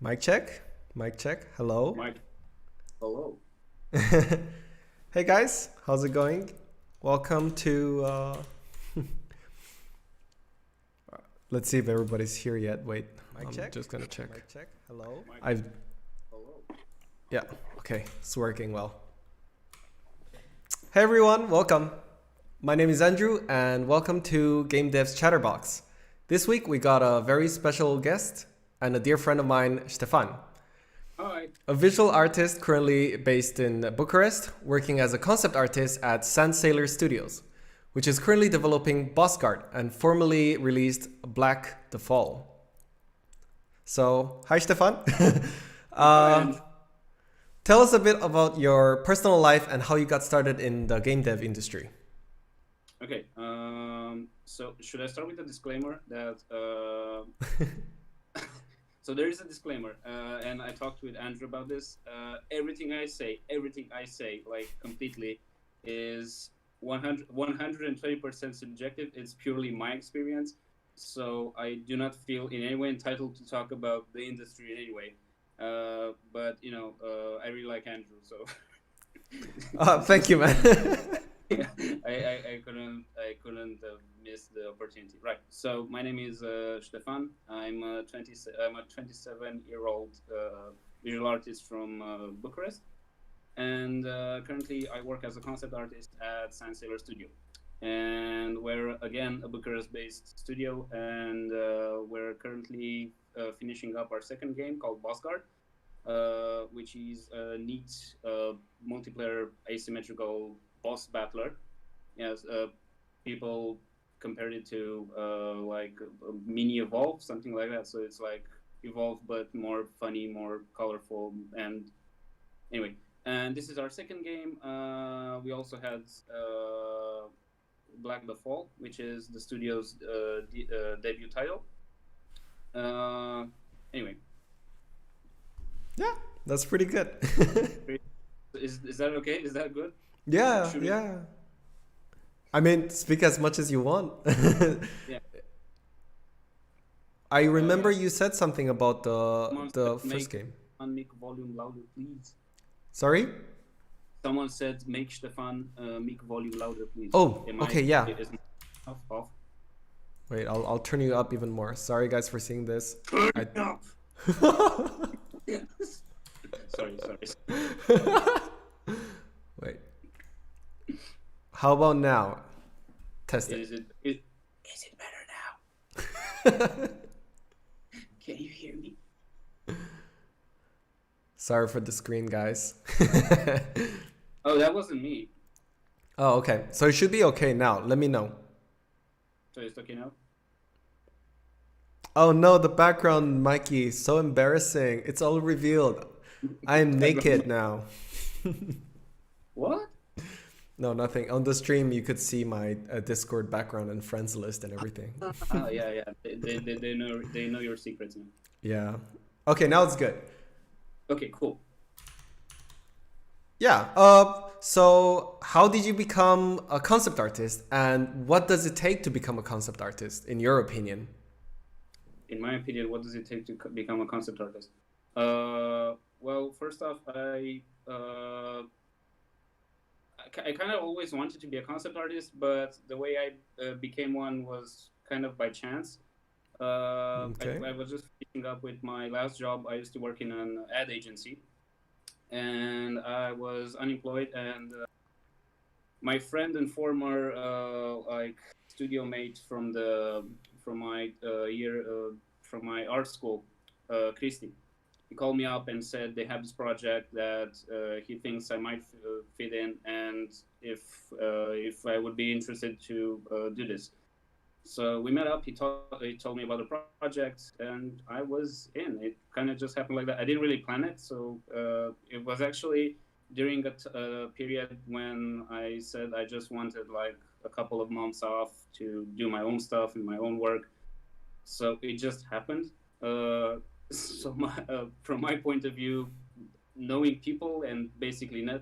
Mic check. Mic check. Hello. Mike, hello. Hey guys, how's it going? Welcome to. Let's see if everybody's here yet. Wait, Mic I'm check. just gonna check. Mic check. Hello. Mike, I've. hello. Yeah. Okay, it's working well. Hey everyone, welcome. My name is Andrew, and welcome to Game Dev's Chatterbox. This week we got a very special guest and a dear friend of mine, Stefan. Hi. A visual artist currently based in Bucharest, working as a concept artist at Sand Sailor Studios, which is currently developing Bossgard and formerly released Black the Fall. So, hi Stefan. Hi, Andrew. Tell us a bit about your personal life and how you got started in the game dev industry. Okay. So should I start with a disclaimer that so there is a disclaimer, and I talked with Andrew about this. Everything I say, like completely, is 120% subjective. It's purely my experience. So I do not feel in any way entitled to talk about the industry in any way. But I really like Andrew, so Thank you, man. yeah, I couldn't miss the opportunity. Right. So my name is Stefan. I'm a 27-year-old visual artist from Bucharest, and currently I work as a concept artist at Sand Sailor Studio. And we're again a Bucharest-based studio, and we're currently finishing up our second game called Bossgard, which is a neat multiplayer asymmetrical boss battler. Yes, people compared it to like a mini Evolve, something like that. So it's like Evolve, but more funny, more colorful, and anyway. And this is our second game. We also had Black the Fall, which is the studio's debut title. Anyway, Yeah, that's pretty good. is that okay? Is that good? Yeah, Should we? yeah. I mean, speak as much as you want. Yeah. I remember Uh, you said something about Someone said the first make game. make volume louder, please. Sorry? Someone said make Stefan make volume louder, please. Oh, Am I okay, yeah. is my off? Wait, I'll turn you up even more. Sorry guys for seeing this. Turn I it up. Sorry. Wait. How about now? Test it. Is it better now? Can you hear me? Sorry for the screen, guys. Oh, that wasn't me. Oh, okay. So it should be okay now. Let me know. So it's okay now. Oh no, the background, Mikey, so embarrassing. It's all revealed. I'm naked now. What? No, nothing. On the stream, you could see my Discord background and friends list and everything. Oh yeah. They know your secrets now. Yeah. Okay, now it's good. Okay, cool. Yeah. So how did you become a concept artist, and what does it take to become a concept artist, in your opinion? In my opinion, what does it take to become a concept artist? Well, first off, I kind of always wanted to be a concept artist, but the way I became one was kind of by chance. Okay. I was just finishing up with my last job. I used to work in an ad agency, and I was unemployed. And my friend and former like studio mate from my year from my art school, Christy, he called me up and said they have this project that he thinks I might fit in, and if I would be interested to do this. So we met up. He told me about the project, and I was in. It kind of just happened like that. I didn't really plan it, so it was actually during a period when I said I just wanted like a couple of months off to do my own stuff and my own work. So it just happened. From my point of view, knowing people and basically uh,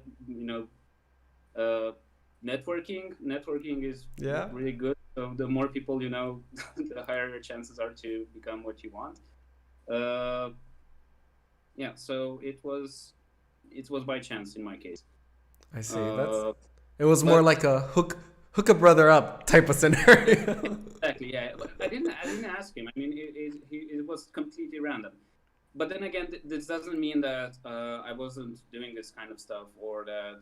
networking is Yeah. really good. So the more people you know, the higher your chances are to become what you want. Uh, yeah, so it was by chance in my case. I see. Uh, It was more but like a hook a brother up type of scenario. exactly, yeah. I didn't ask him. I mean, it was completely random. But then again, this doesn't mean that I wasn't doing this kind of stuff or that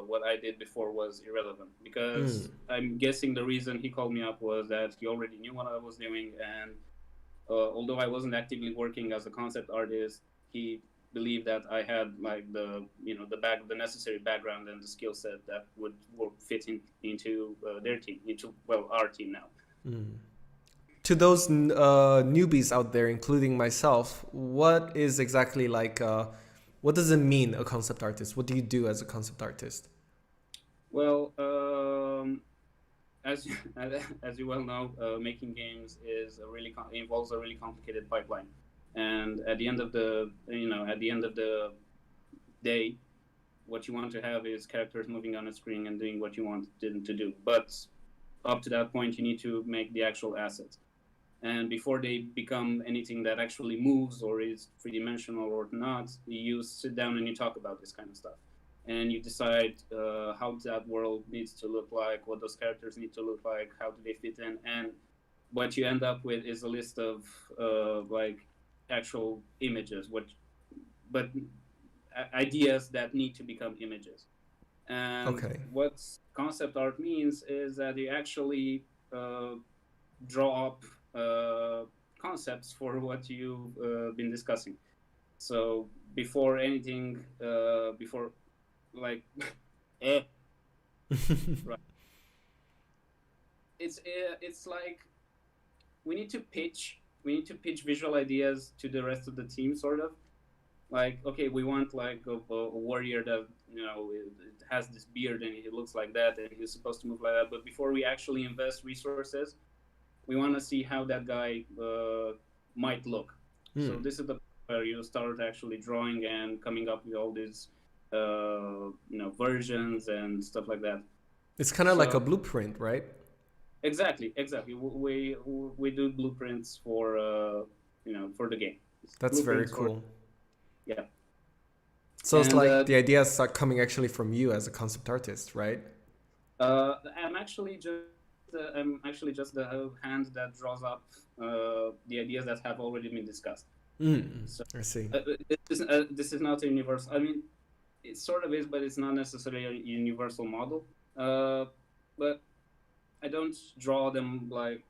what I did before was irrelevant. Mm. Because I'm guessing the reason he called me up was that he already knew what I was doing, and although I wasn't actively working as a concept artist, he believed that I had like the necessary background and the skill set that would fit into their team, into well our team now. Mm. To those newbies out there, including myself, what is exactly like? What does it mean, a concept artist? What do you do as a concept artist? Well, as as you well know, making games is a really involves a really complicated pipeline, and at the end of the day, what you want to have is characters moving on a screen and doing what you want them to do. But up to that point, you need to make the actual assets, and before they become anything that actually moves or is three-dimensional or not, you sit down and you talk about this kind of stuff, and you decide how that world needs to look like, what those characters need to look like, how do they fit in, and what you end up with is a list of like actual images, but ideas that need to become images. And Okay. what concept art means is that you actually uh, draw up concepts for what you've been discussing. So before anything, before like, eh, right, it's like we need to pitch visual ideas to the rest of the team, sort of. Like, okay, we want like a warrior that it has this beard and he looks like that and he's supposed to move like that. But before we actually invest resources, we want to see how that guy might look. So Hmm. this is the where you start actually drawing and coming up with all these versions and stuff like that. It's kind of like So a blueprint, right? exactly. We do blueprints for for the game. That's very Blueprints for cool. yeah, So it's and like the ideas are coming actually from you as a concept artist, right? I'm actually just the hand that draws up the ideas that have already been discussed. Mm. So I see. this is not a universal. I mean, it sort of is, but it's not necessarily a universal model. But I don't draw them like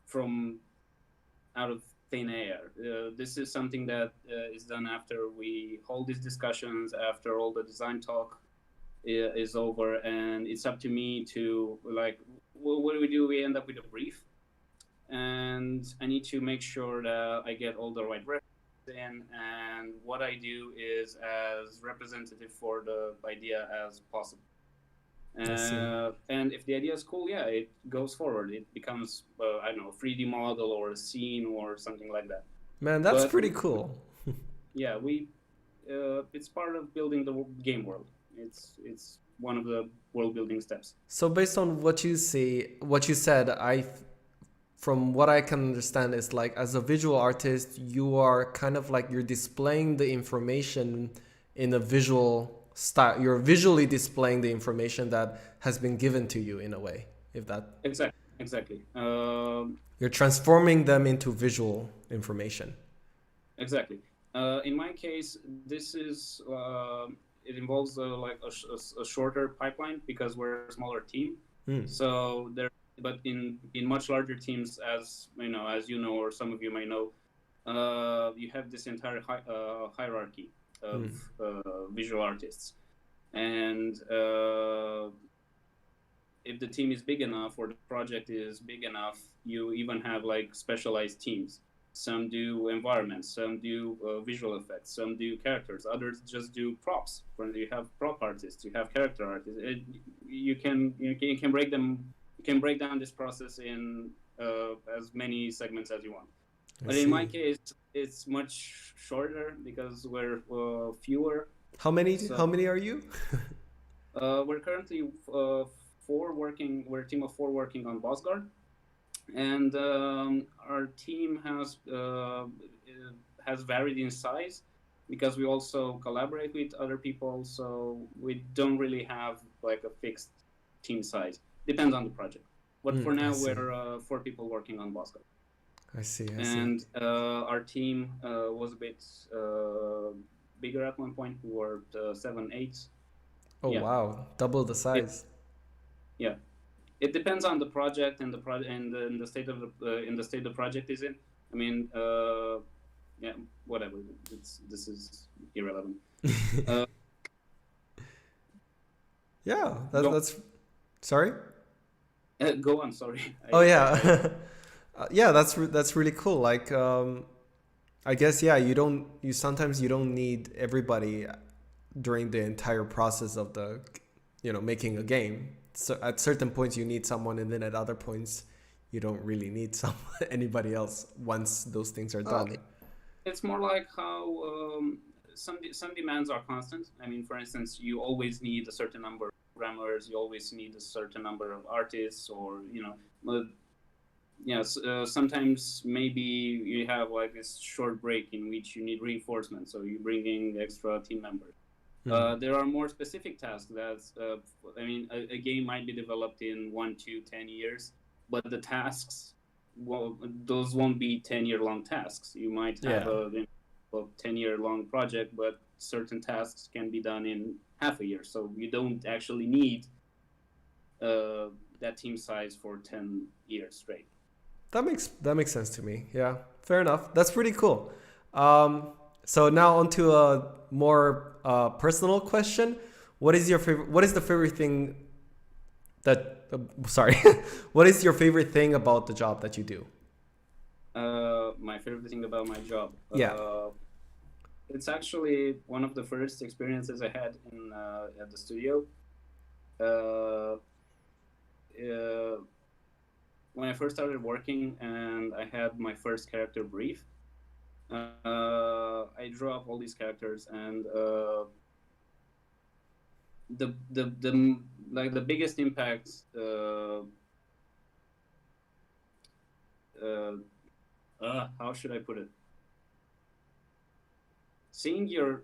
from out of thin air. This is something that is done after we hold these discussions, after all the design talk is over, and it's up to me to like, what do we do? We end up with a brief, and I need to make sure that I get all the right references in, and what I do is as representative for the idea as possible. I see. And if the idea is cool, yeah, it goes forward. It becomes, I don't know, a 3D model or a scene or something like that. Man, that's But pretty cool. yeah, it's part of building the game world. It's one of the world building steps. So based on what you see, what you said, from what I can understand is like as a visual artist, you are kind of like you're displaying the information in a visual style. You're visually displaying the information that has been given to you in a way. If that Exactly. You're transforming them into visual information. Exactly. In my case, this is it involves like a shorter pipeline because we're a smaller team. Hmm. So there, but in much larger teams, as you know, or some of you may know, you have this entire hierarchy of Hmm. visual artists, and if the team is big enough or the project is big enough, you even have like specialized teams. Some do environments, some do visual effects, some do characters, others just do props. You have prop artists, you have character artists. You can break them. You can break down this process in as many segments as you want. I But in my see. case, it's much shorter because we're fewer. How many? So How many are you? we're currently four working. We're a team of four working on Bossgard, and our team has varied in size. because we also collaborate with other people, so we don't really have like a fixed team size. Depends on the project. But for I now, see. we're 4 people working on Bossgard. I see. I see. And our team was a bit bigger at one point. We were 7, 8. Oh Yeah, wow, double the it, size. yeah. It depends on the project and the project and the state of the in the state the project is in. I mean, yeah, whatever. This is irrelevant. Uh, Yeah, go that's sorry. go on. Sorry, Oh I yeah, yeah. That's really cool. Like, I guess yeah. You sometimes you don't need everybody during the entire process of the, making a game. So at certain points you need someone, and then at other points you don't really need some anybody else once those things are uh, done. it's more like how some demands are constant. I mean, for instance, you always need a certain number of programmers. You always need a certain number of artists, or yes. Sometimes maybe you have like this short break in which you need reinforcement, so you bring in extra team members. Hmm. There are more specific tasks that I mean, a game might be developed in 1 to 10 years, but the tasks, well, those won't be 10-year long tasks. You might have Yeah. a 10-year long project, but certain tasks can be done in half a year. So you don't actually need that team size for 10 years straight. That makes sense to me. Yeah, fair enough. That's pretty cool. Um, so now onto a more personal question. What is your favorite? What is the favorite thing that? Sorry, what is your favorite thing about the job that you do? My favorite thing about my job. Yeah. It's actually one of the first experiences I had in at the studio. Uh, uh, when I first started working and I had my first character brief, I drew up all these characters, and the like the biggest impact. Uh, how should I put it? Seeing your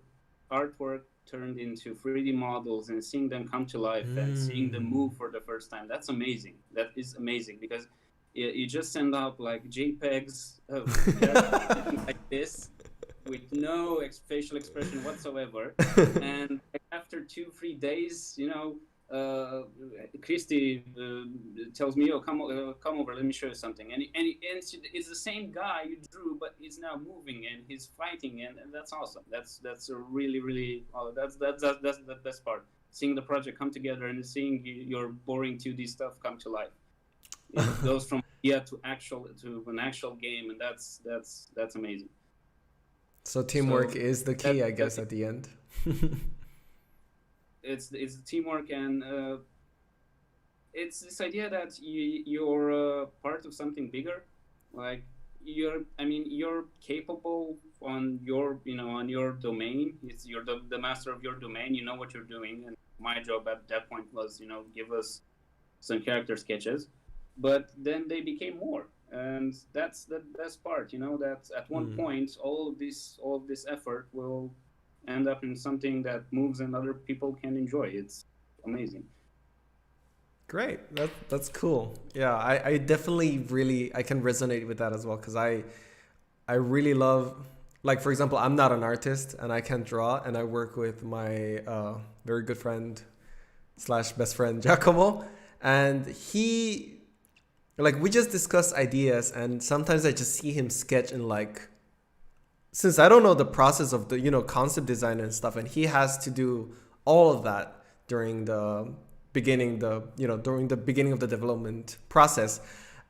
artwork turned into 3D models and seeing them come to life and seeing them Mm. move for the first time, that's amazing. That is amazing because you just send out like JPEGs of characters looking like this with no facial expression whatsoever. And after 2 3 days, uh, Christy tells me, "Oh, come over. Let me show you something." And it's the same guy you drew, but he's now moving and he's fighting, and that's awesome. That's a really really that's the best part. Seeing the project come together and seeing your boring 2D stuff come to life. It goes from idea to an actual game, and that's amazing. So teamwork So is the key, that, I that guess, at the end. it's teamwork, and it's this idea that you're part of something bigger. Like you're capable on your domain. You're the master of your domain. You know what you're doing, and my job at that point was give us some character sketches, but then they became more, and that's the best part. That at one Mm. point all of this effort will end up in something that moves and other people can enjoy. It's amazing. Great. That's cool. Yeah, I definitely really I can resonate with that as well because I really love, like, for example, I'm not an artist and I can't draw, and I work with my very good friend slash best friend Giacomo, and he, like, we just discuss ideas, and sometimes I just see him sketch in, like, since I don't know the process of the concept design and stuff, and he has to do all of that during the during the beginning of the development process,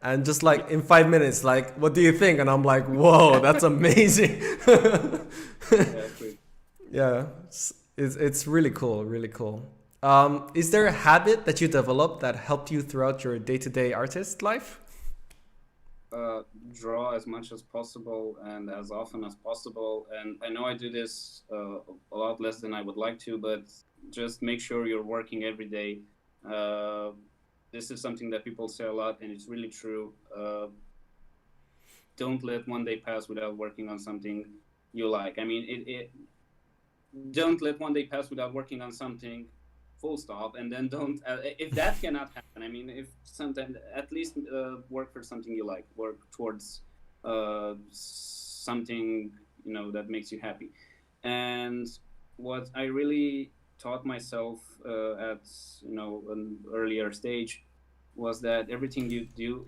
and just like in 5 minutes, like, what do you think? And I'm like, whoa, that's amazing. Yeah, great. Yeah, it's really cool, really cool. Is there a habit that you developed that helped you throughout your day-to-day artist life? Draw as much as possible and as often as possible. And I know I do this a lot less than I would like to, but just make sure you're working every day. Uh, this is something that people say a lot, and it's really true. Don't let one day pass without working on something you like. I mean, don't let one day pass without working on something, full stop. And then don't, if that cannot happen, I mean, if sometimes, at least work for something you like, work towards something, that makes you happy. And what I really taught myself at, an earlier stage, was that everything you do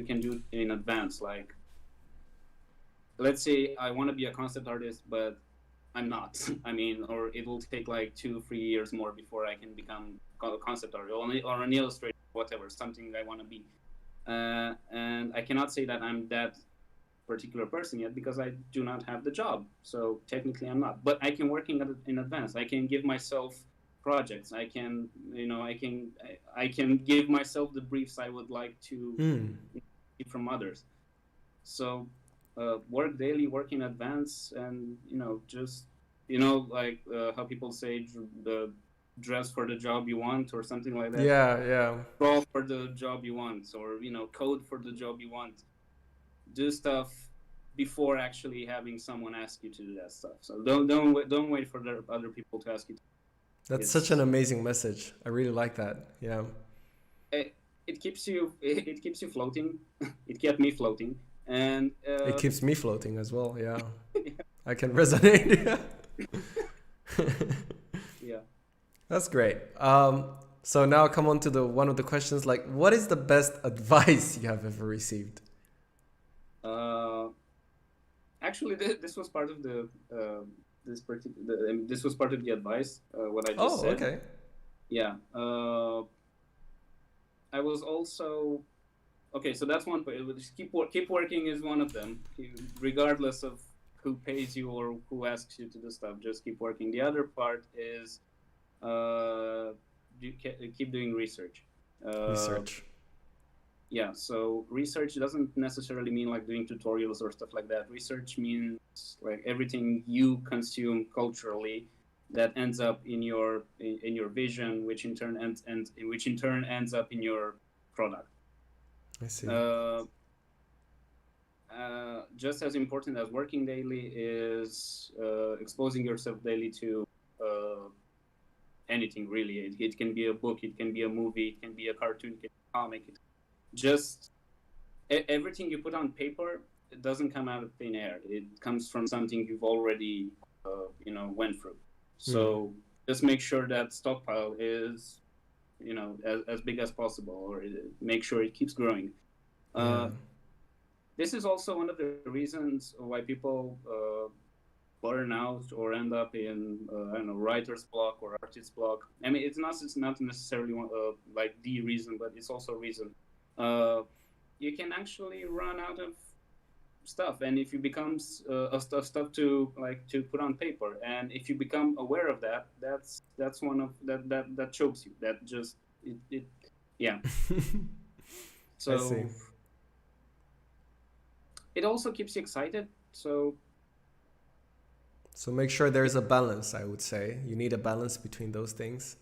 can do in advance. Like, let's say I want to be a concept artist, but I'm not. I mean, or it will take like 2 3 years more before I can become a concept artist, or an illustrator, whatever, something I want to be. And I cannot say that I'm that particular person yet, because I do not have the job. So technically, I'm not. But I can work in advance. I can give myself projects. I can, I can give myself the briefs I would like to Hmm. see from others. So work daily, work in advance, and just like how people say, the dress for the job you want, or something like that. Yeah, yeah. Draw for the job you want, or code for the job you want. Do stuff before actually having someone ask you to do that stuff. So don't wait for the other people to ask you. That's such an It's amazing message. I really like that. Yeah. it keeps you it keeps you floating. It kept me floating, and It keeps me floating as well. Yeah. I can resonate. yeah. That's great. So now come on to the one of the questions, like, what is the best advice you have ever received? Uh, Actually, this was part of the this was part of the advice. What I just Oh, said. okay. Yeah. I was also okay. So that's one point. Just keep working is one of them. Regardless of who pays you or who asks you to do stuff, just keep working. The other part is uh, keep doing research. Uh, Research. yeah, so research doesn't necessarily mean like doing tutorials or stuff like that. Research means like everything you consume culturally that ends up in your vision, which in turn ends up in your product. I see. uh, just as important as working daily is exposing yourself daily to uh, anything really. It can be a book, it can be a movie, it can be a cartoon, it can be a comic. Just everything you put on paper, it doesn't come out of thin air. It comes from something you've already went through. Hmm. So just make sure that stockpile is as big as possible, or make sure it keeps growing. Yeah. uh, this is also one of the reasons why people burn out or end up in I don't know, writer's block or artist's block. I mean, it's not necessarily like the reason, but it's also a reason. uh, you can actually run out of stuff, and if you become stuff to put on paper, and if you become aware of that, that's one of that chokes you, that just it yeah. I see. So it also keeps you excited. So So make sure there's a balance, I would say. You need a balance between those things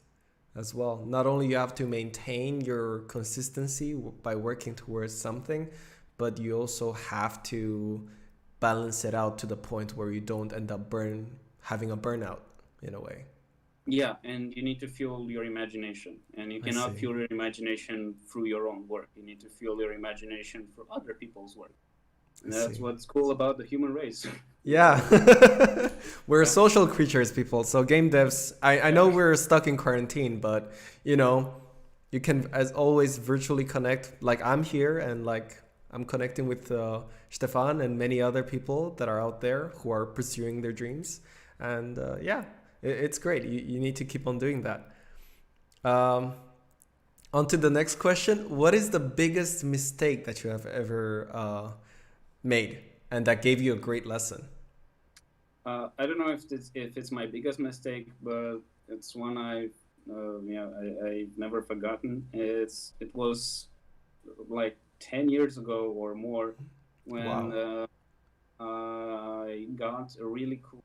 as well. Not only you have to maintain your consistency by working towards something, but you also have to balance it out to the point where you don't end up having a burnout in a way. yeah, and you need to fuel your imagination, and you I cannot see. fuel your imagination through your own work. You need to fuel your imagination for other people's work, I and that's see. what's cool about the human race. Yeah. We're Yeah, social creatures, people. So game devs, I yeah, know we're stuck in quarantine, but you know, you can as always virtually connect. Like I'm here and like I'm connecting with Stefan and many other people that are out there who are pursuing their dreams. And yeah, it's great. You need to keep on doing that. Um, on to the next question. What is the biggest mistake that you have ever made and that gave you a great lesson? I don't know if it's my biggest mistake, but it's one I've never forgotten. It was like 10 years ago or more, when Wow. I got a really cool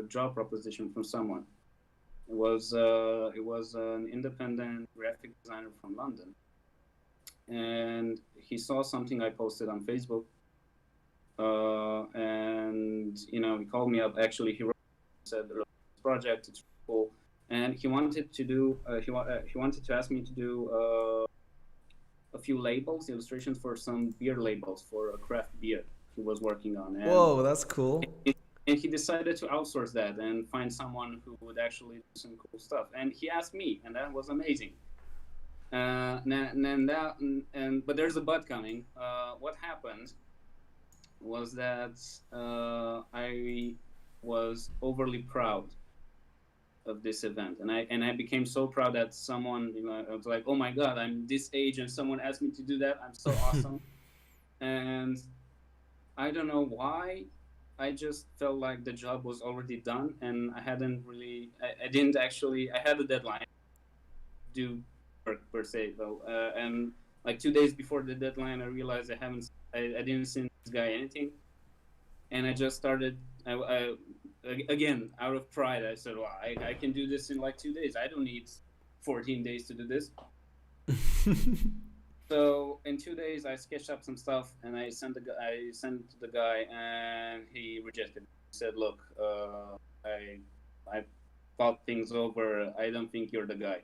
job proposition from someone. It was an independent graphic designer from London, and he saw something I posted on Facebook, and he called me up. Actually, he wrote. said, "Look, this project, it's cool," and he wanted to do he wanted to ask me to do a few labels, illustrations for some beer labels for a craft beer he was working on, Whoa, that's cool. and he decided to outsource that and find someone who would actually do some cool stuff. And he asked me, and that was amazing. But there's a but coming. What happened was that I was overly proud of this event, and I became so proud that someone, I was like, oh my god, I'm this age and someone asked me to do that. I'm so awesome. And I don't know why. I just felt like the job was already done, and I hadn't really. I didn't actually. I had a deadline to do work per se, though, and like 2 days before the deadline, I realized I didn't send this guy anything, and I just started. Again, out of pride, I said, "Well, I can do this in like 2 days. I don't need 14 days to do this." So in 2 days, I sketched up some stuff, and I sent the guy, and he rejected it. He said, "Look, I thought things over. I don't think you're the guy."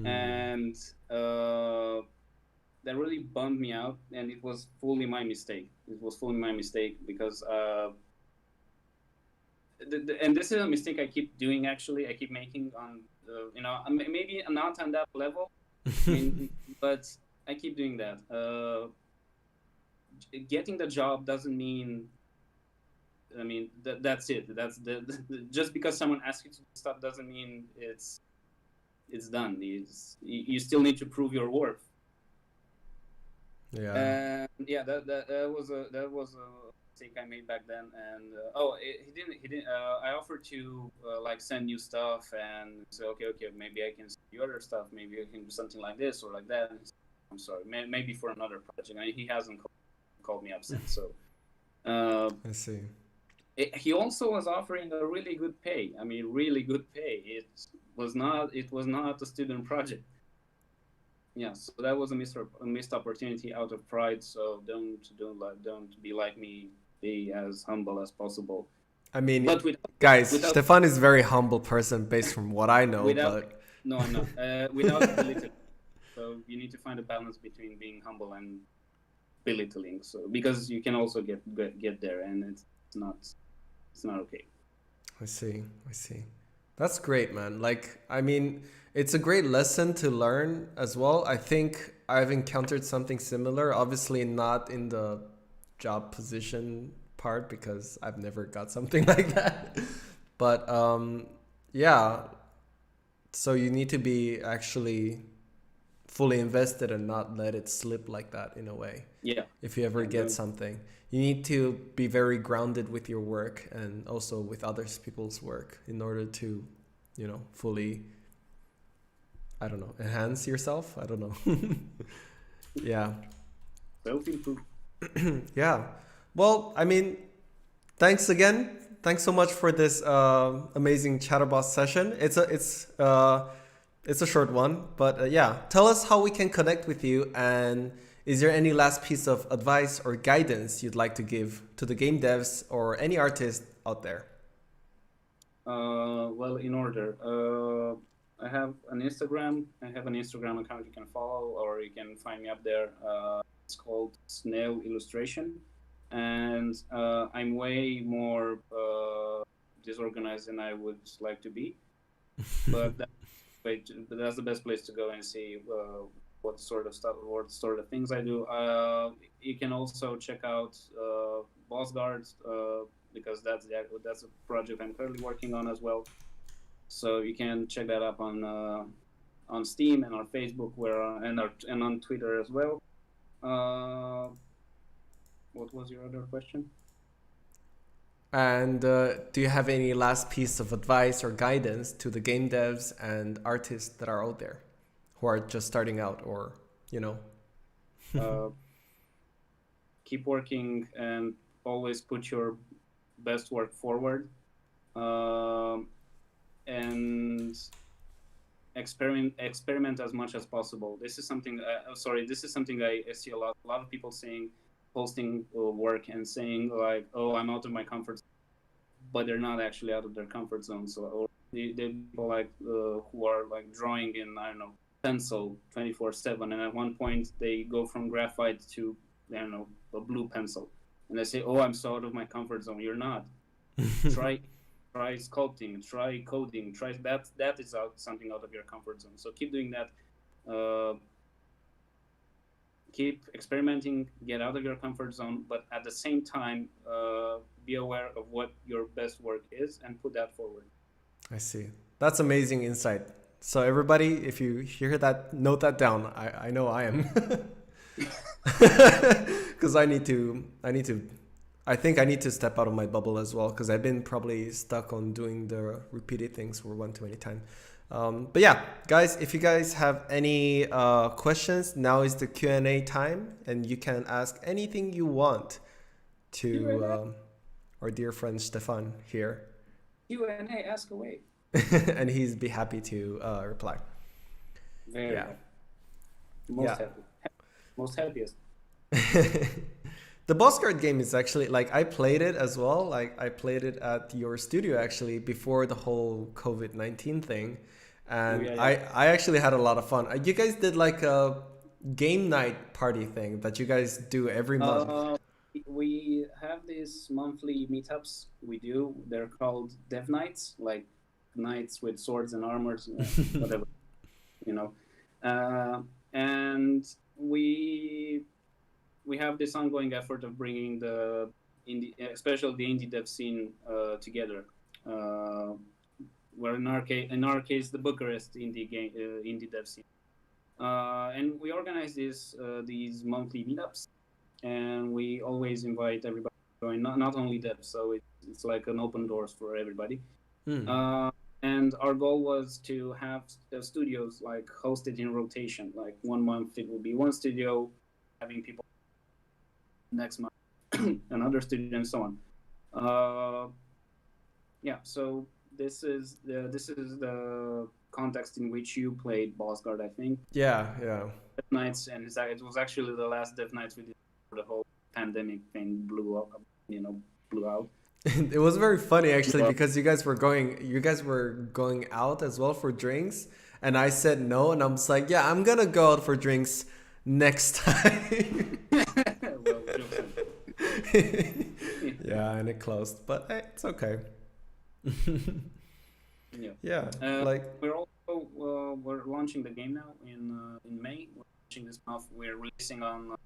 And that really bummed me out, and it was fully my mistake. It was fully my mistake because and this is a mistake I keep doing. Actually, I keep making on maybe not on that level, but I keep doing that. Getting the job doesn't mean. I mean that's it. That's just because someone asks you to do stuff doesn't mean it's done. You still need to prove your worth. Yeah. Yeah, that was a mistake I made back then. And he didn't. I offered to like send you stuff and say, okay, maybe I can send you other stuff. Maybe I can do something like this or like that. And he said, I'm sorry, maybe for another project. I mean, he hasn't called me up since. So I see. he also was offering a really good pay. I mean, really good pay. It was not a student project. Yeah, so that was a missed opportunity out of pride. So don't be like me. Be as humble as possible. I mean, But guys, Stefan is a very humble person based from what I know. No, I'm not. Without belittling. So you need to find a balance between being humble and belittling. So because you can also get there, and it's not okay. I see. That's great, man. Like, I mean, it's a great lesson to learn as well. I think I've encountered something similar, obviously not in the job position part because I've never got something like that. But yeah, so you need to be actually fully invested and not let it slip like that in a way. Yeah. If you ever get something, you need to be very grounded with your work and also with others people's work in order to, fully, I don't know, enhance yourself. I don't know. Yeah. Self-improve. Yeah. Well, I mean, thanks again. Thanks so much for this amazing Chatterbox session. It's a short one, but yeah. Tell us how we can connect with you, and is there any last piece of advice or guidance you'd like to give to the game devs or any artist out there? Well, in order, I have an Instagram. I have an Instagram account you can follow, or you can find me up there. It's called Snail Illustration, and I'm way more disorganized than I would like to be, but that's the best place to go and see what sort of stuff, what sort of things I do. You can also check out Bossgard because that's a project I'm currently working on as well. So you can check that up on Steam and on Facebook, and on Twitter as well. What was your other question? And do you have any last piece of advice or guidance to the game devs and artists that are out there who are just starting out, or keep working and always put your best work forward, and experiment as much as possible. This is something I see a lot of people saying, posting work and saying like, oh, I'm out of my comfort zone. but they're not actually out of their comfort zone. So, or the people like who are like drawing in, I don't know, pencil 24/7, and at one point they go from graphite to, I don't know, a blue pencil, and they say, "Oh, I'm so out of my comfort zone." You're not. Try sculpting, try coding, try that is something out of your comfort zone. So keep doing that. Keep experimenting, get out of your comfort zone, but at the same time, be aware of what your best work is and put that forward. I see. That's amazing insight. So everybody, if you hear that, note that down. I know I am. Because I think I need to step out of my bubble as well, because I've been probably stuck on doing the repeated things for one too many times. But yeah, guys, if you guys have any questions, now is the Q&A time, and you can ask anything you want to our dear friend Stefan here. Q&A, ask away. And he's be happy to reply. Very happy. Most happiest. The Bossgard game is actually, like, I played it as well. Like, I played it at your studio actually before the whole COVID-19 thing. And I actually had a lot of fun. You guys did like a game night party thing that you guys do every month. We have these monthly meetups we do. They're called Dev Nights, like knights with swords and armors, whatever, you know. And we have this ongoing effort of bringing the indie, especially the indie dev scene, together. Where in our case, the Bucharest indie dev scene, and we organize these monthly meetups, and we always invite everybody to join, not only devs. So it's like an open doors for everybody. And our goal was to have studios like hosted in rotation. Like 1 month it will be one studio having people, next month another studio, and so on. So this is the context in which you played Bossgard, I think. Yeah. Dev Nights, and it was actually the last Dev Nights we did before the whole pandemic thing blew out. It was very funny actually, because you guys were going out as well for drinks, and I said no, and I'm just like, yeah, I'm gonna go out for drinks next time. Yeah, and it closed, but hey, it's okay. We're launching the game now in May. We're launching this month. We're releasing on.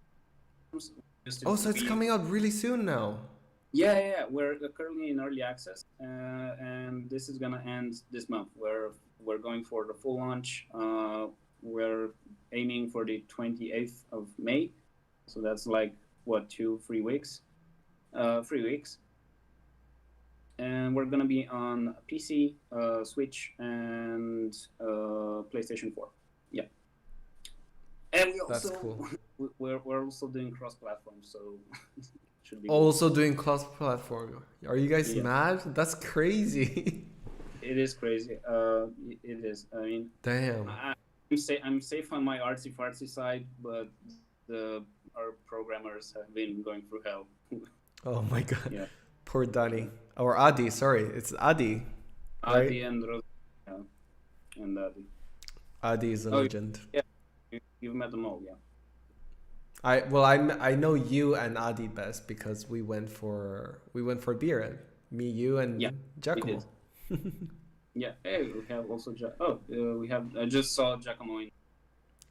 So it's coming out really soon now. Yeah. We're currently in early access, and this is gonna end this month. We're going for the full launch. We're aiming for the 28th of May, so that's like 3 weeks. 3 weeks. And we're gonna be on PC, Switch, and PlayStation 4. Yeah. And that's cool. We're also doing cross-platform, so should be also doing cross-platform. Are you guys mad? That's crazy. It is crazy. It is. I mean, damn. I'm safe on my artsy-fartsy side, but our programmers have been going through hell. Oh my god. Yeah. Poor Danny. Or Adi, sorry. It's Adi. Adi, right? And Rosa. And Adi. Adi is a legend. Yeah. You've met them all, yeah. I know you and Adi best because we went for beer. Me, you, and Giacomo. Yeah. Hey, we have also I just saw Giacomo in.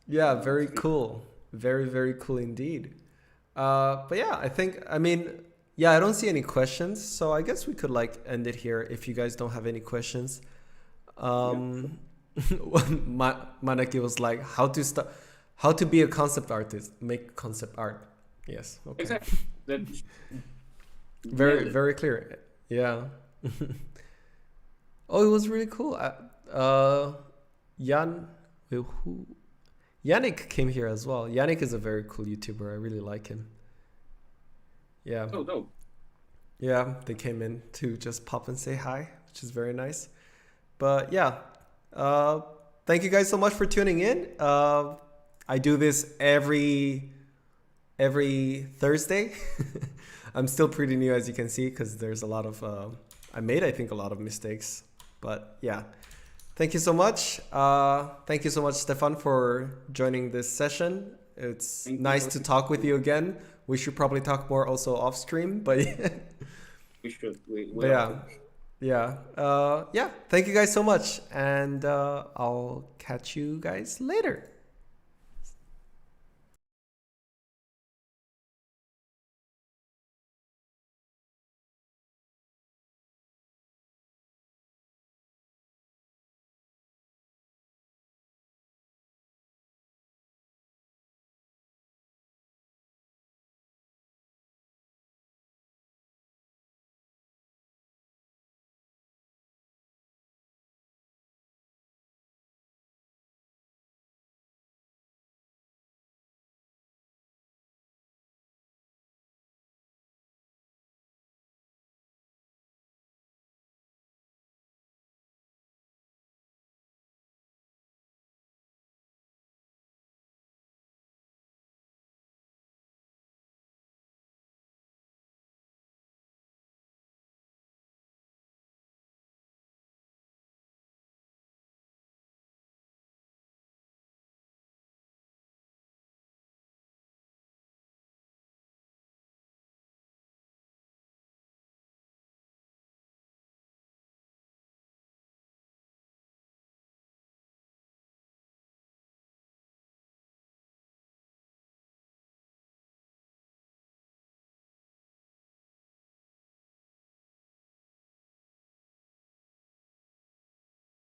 Yeah, very cool. Very, very cool indeed. But yeah, I don't see any questions, so I guess we could like end it here if you guys don't have any questions. Manaki was like, how to be a concept artist, make concept art. Yes. Okay. Exactly. Very, very clear. Yeah. Oh, it was really cool. Yannick came here as well. Yannick is a very cool YouTuber. I really like him. Yeah. Oh, dope. Yeah, they came in to just pop and say hi, which is very nice. But yeah, thank you guys so much for tuning in. I do this every Thursday. I'm still pretty new, as you can see, because there's a lot of I made, I think, a lot of mistakes. But yeah, thank you so much. Thank you so much, Stefan, for joining this session. It's nice to talk with you again. We should probably talk more also off stream, but We should. but yeah. Thank you guys so much, and I'll catch you guys later.